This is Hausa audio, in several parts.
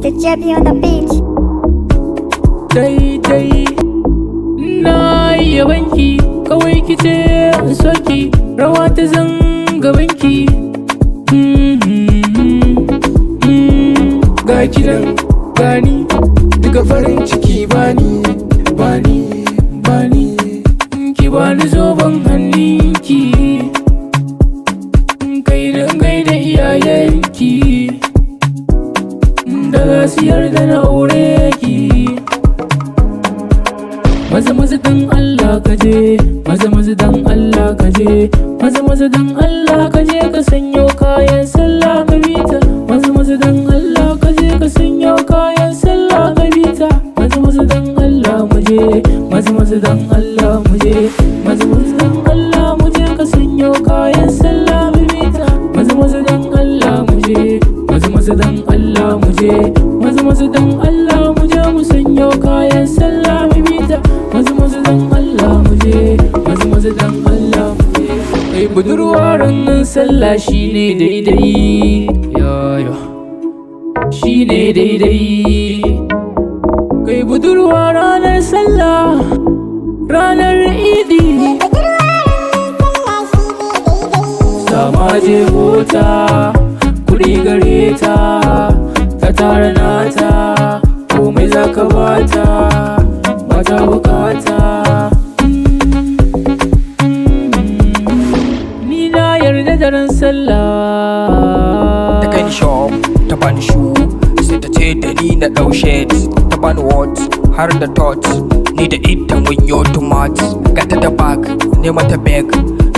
Mr. Jebby on the beat. Dai na yabanki kawai kice in soki rawa ta zangabanki ga kinan gani daga farin ciki bani ki bani zoben hannunki kai dangai da iyayenki da za su yarda na aure ki. Maza dan Allah kaje, maza dan Allah kaje, maza dan Allah kaje ka sanyo kayan sallah ka bita. Maza dan Allah kaje ka sanyo kayan sallah ka bita. Maza dan Allah muje, maza dan Allah muje, maza dan Allah muje ka sanyo kayan sallah ka bita. Maza dan Allah muje, maza dan Allah muje, maza dan Allah muje mu sanyo kayan sallah ka bita. Maza dan Allah muje, maza dan Allah muje. Kai budurwa ranar sallah shine daidai, ya shine daidai. Kai budurwa ranar sallah, ranar idi. Sama je bota, kuɗi gare ta, ta tara nata, komai zaka bata. Bata bukata ni na yarda da ran sallah. Ta kai ni shop, ta bani shoe, sai ta ce da ni na ɗau shades. Ta bani watch har da torch, ni da ita mun yo tomat. Gata da bag, ne mata bag,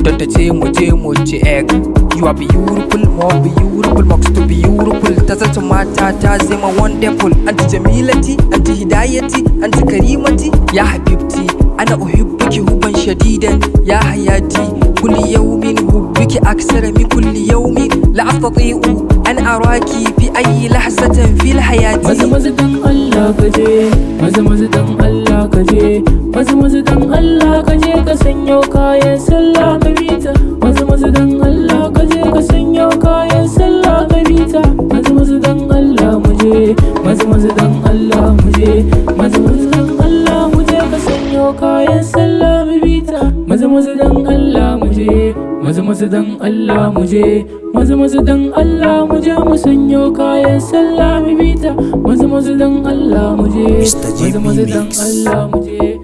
don ta ce mu je mu ci egg. You are beautiful, more beautiful, box to beautiful. Ta zata mata ta zama wonderful. Anti Jamilati, anti Hidayati, anti Karimati. Ya Habibti, ana uhibbuki hubban shadidan. Ya Hayati, kulli yawmin hubbuki aksara min kulli yawmin. La astati'u an araki fi ayi lahzatin fil hayati. Maza dan Allah kaje, maza dan Allah kaje, maza dan Allah kaje ka sanyo kayan sallah ka bita. Maza dan Allah kaje ka sanyo kayan sallah ka bita. Maza dan Allah muje, maza dan Allah muje, maza dan Allah muje ka sanyo kayan sallah ka bita. Maza dan Allah muje, maza dan Allah muje, maza dan Allah muje mu sanyo kayan sallah ka bita. Maza dan Allah muje, maza dan Allah muje.